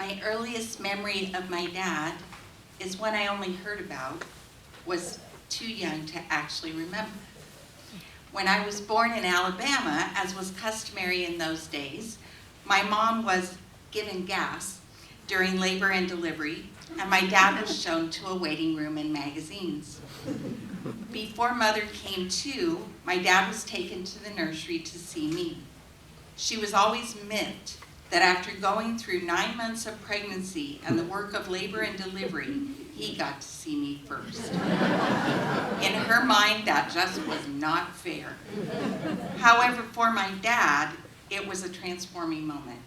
My earliest memory of my dad is one I only heard about, was too young to actually remember. When I was born in Alabama, as was customary in those days, my mom was given gas during labor and delivery, and my dad was shown to a waiting room and magazines. Before Mother came to, my dad was taken to the nursery to see me. She was always miffed that after going through 9 months of pregnancy and the work of labor and delivery, he got to see me first. In her mind, that just was not fair. However, for my dad, it was a transforming moment.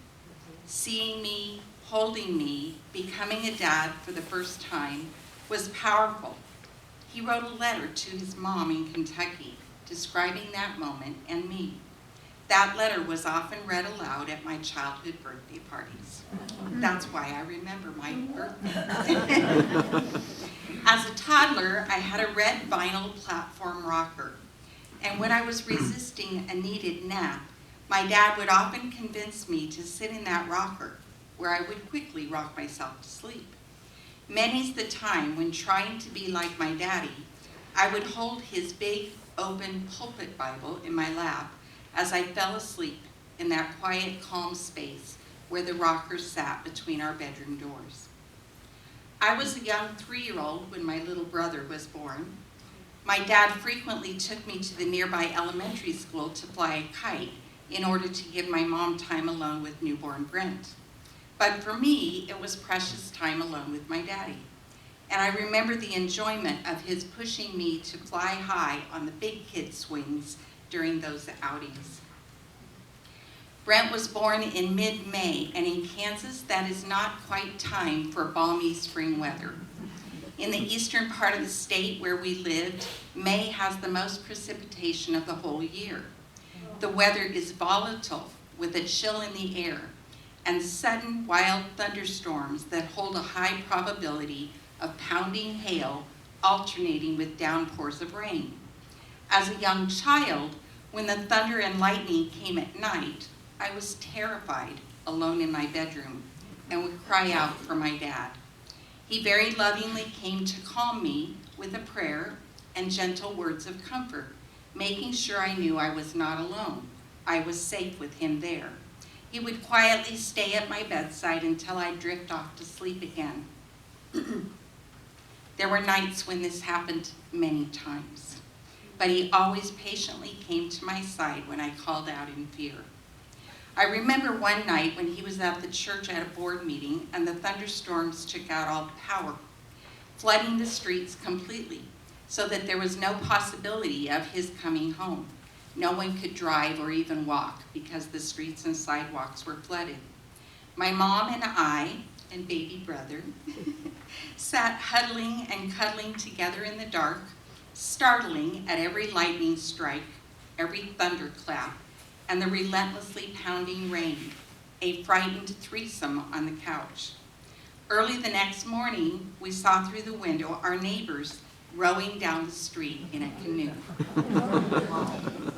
Seeing me, holding me, becoming a dad for the first time was powerful. He wrote a letter to his mom in Kentucky describing that moment and me. That letter was often read aloud at my childhood birthday parties. That's why I remember my birthday. As a toddler, I had a red vinyl platform rocker, and when I was resisting a needed nap, my dad would often convince me to sit in that rocker, where I would quickly rock myself to sleep. Many's the time when trying to be like my daddy, I would hold his big, open pulpit Bible in my lap as I fell asleep in that quiet, calm space where the rocker sat between our bedroom doors. I was a young 3-year-old when my little brother was born. My dad frequently took me to the nearby elementary school to fly a kite in order to give my mom time alone with newborn Brent. But for me, it was precious time alone with my daddy. And I remember the enjoyment of his pushing me to fly high on the big kid swings during those outings. Brent was born in mid-May, and in Kansas, that is not quite time for balmy spring weather. In the eastern part of the state where we lived, May has the most precipitation of the whole year. The weather is volatile with a chill in the air and sudden wild thunderstorms that hold a high probability of pounding hail alternating with downpours of rain. As a young child, when the thunder and lightning came at night, I was terrified alone in my bedroom and would cry out for my dad. He very lovingly came to calm me with a prayer and gentle words of comfort, making sure I knew I was not alone. I was safe with him there. He would quietly stay at my bedside until I'd drift off to sleep again. There were nights when this happened many times, but he always patiently came to my side when I called out in fear. I remember one night when he was at the church at a board meeting and the thunderstorms took out all the power, flooding the streets completely so that there was no possibility of his coming home. No one could drive or even walk because the streets and sidewalks were flooded. My mom and I and baby brother sat huddling and cuddling together in the dark, startling at every lightning strike, every thunderclap, and the relentlessly pounding rain, a frightened threesome on the couch. Early the next morning, we saw through the window our neighbors rowing down the street in a canoe.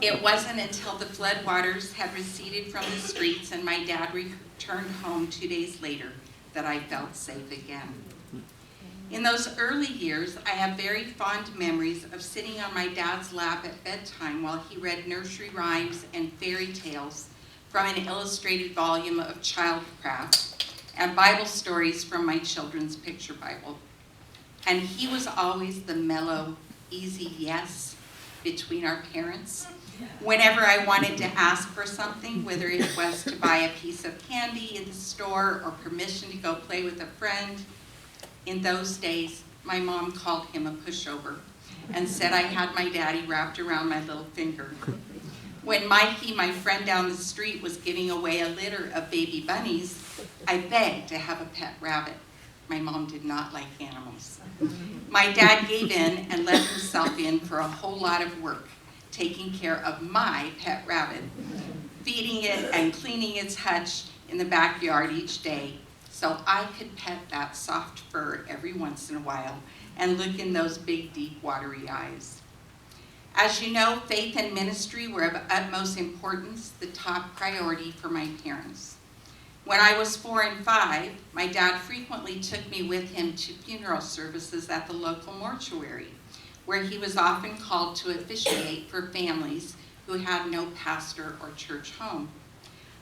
It wasn't until the floodwaters had receded from the streets and my dad returned home 2 days later that I felt safe again. In those early years, I have very fond memories of sitting on my dad's lap at bedtime while he read nursery rhymes and fairy tales from an illustrated volume of childcraft and Bible stories from my children's picture Bible. And he was always the mellow, easy yes between our parents. Whenever I wanted to ask for something, whether it was to buy a piece of candy in the store or permission to go play with a friend, in those days, my mom called him a pushover and said I had my daddy wrapped around my little finger. When Mikey, my friend down the street, was giving away a litter of baby bunnies, I begged to have a pet rabbit. My mom did not like animals. My dad gave in and let himself in for a whole lot of work, taking care of my pet rabbit, feeding it and cleaning its hutch in the backyard each day, so I could pet that soft fur every once in a while and look in those big, deep, watery eyes. As you know, faith and ministry were of utmost importance, the top priority for my parents. When I was 4 and 5, my dad frequently took me with him to funeral services at the local mortuary, where he was often called to officiate for families who had no pastor or church home.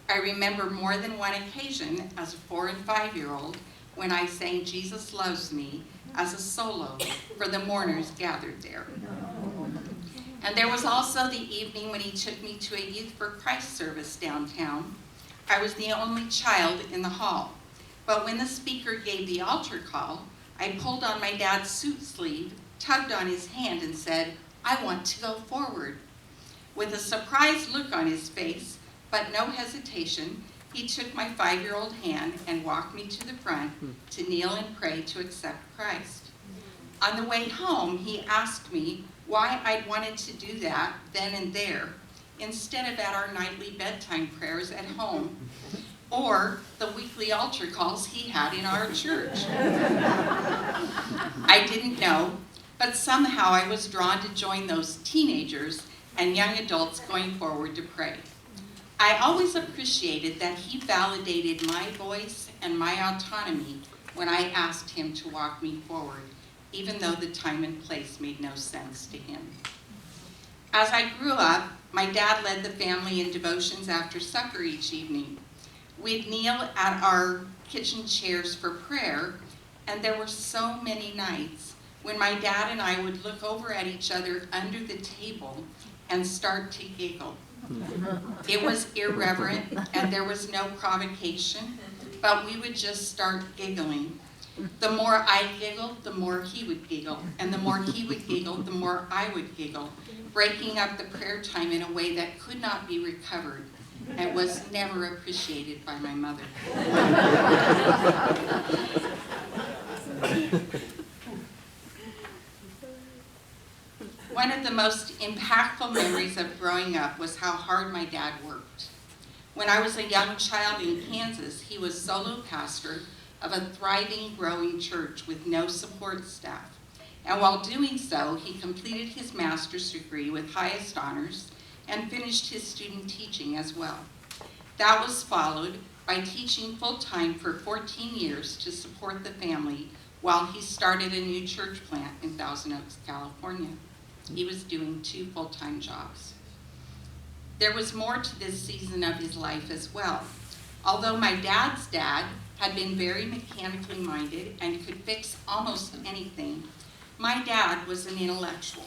I remember more than one occasion as a 4 and 5-year-old when I sang Jesus Loves Me as a solo for the mourners gathered there. And there was also the evening when he took me to a Youth for Christ service downtown. I was the only child in the hall, but when the speaker gave the altar call, I pulled on my dad's suit sleeve, tugged on his hand, and said, "I want to go forward." With a surprised look on his face, but no hesitation, he took my 5-year-old hand and walked me to the front to kneel and pray to accept Christ. On the way home, he asked me why I'd wanted to do that then and there, instead of at our nightly bedtime prayers at home, or the weekly altar calls he had in our church. I didn't know, but somehow I was drawn to join those teenagers and young adults going forward to pray. I always appreciated that he validated my voice and my autonomy when I asked him to walk me forward, even though the time and place made no sense to him. As I grew up, my dad led the family in devotions after supper each evening. We'd kneel at our kitchen chairs for prayer, and there were so many nights when my dad and I would look over at each other under the table and start to giggle. It was irreverent, and there was no provocation, but we would just start giggling. The more I giggled, the more he would giggle, and the more he would giggle, the more I would giggle, breaking up the prayer time in a way that could not be recovered and was never appreciated by my mother. One of the most impactful memories of growing up was how hard my dad worked. When I was a young child in Kansas, he was solo pastor of a thriving, growing church with no support staff. And while doing so, he completed his master's degree with highest honors and finished his student teaching as well. That was followed by teaching full-time for 14 years to support the family while he started a new church plant in Thousand Oaks, California. He was doing 2 full-time jobs. There was more to this season of his life as well. Although my dad's dad had been very mechanically minded and could fix almost anything, my dad was an intellectual.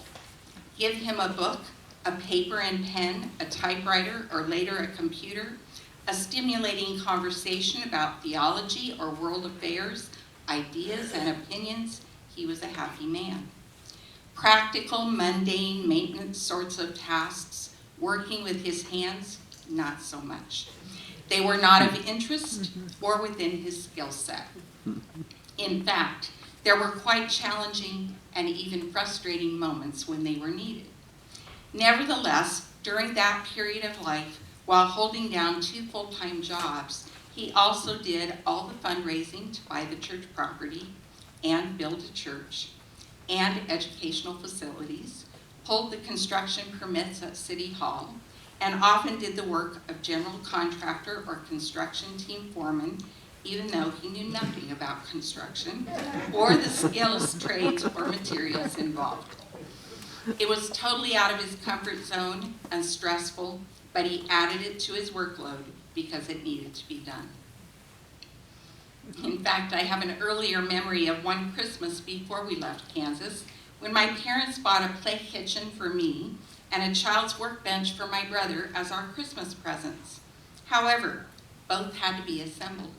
Give him a book, a paper and pen, a typewriter, or later a computer, a stimulating conversation about theology or world affairs, ideas and opinions, he was a happy man. Practical, mundane, maintenance sorts of tasks, working with his hands, not so much. They were not of interest or within his skill set. In fact, there were quite challenging and even frustrating moments when they were needed. Nevertheless, during that period of life, while holding down 2 full-time jobs, he also did all the fundraising to buy the church property and build a church and educational facilities, pulled the construction permits at City Hall, and often did the work of general contractor or construction team foreman, even though he knew nothing about construction or the skills, trades, or materials involved. It was totally out of his comfort zone and stressful, but he added it to his workload because it needed to be done. In fact, I have an earlier memory of one Christmas before we left Kansas when my parents bought a play kitchen for me and a child's workbench for my brother as our Christmas presents. However, both had to be assembled.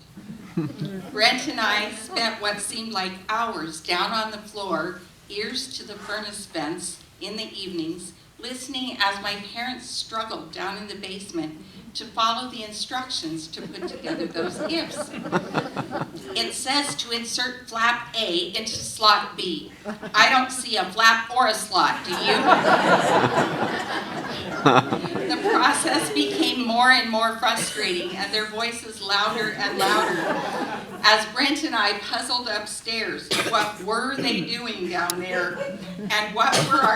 Brent and I spent what seemed like hours down on the floor, ears to the furnace vents in the evenings, listening as my parents struggled down in the basement to follow the instructions to put together those gifts. It says to insert flap A into slot B. I don't see a flap or a slot, do you? The process became more and more frustrating, and their voices louder and louder. As Brent and I puzzled upstairs, what were they doing down there, and what were our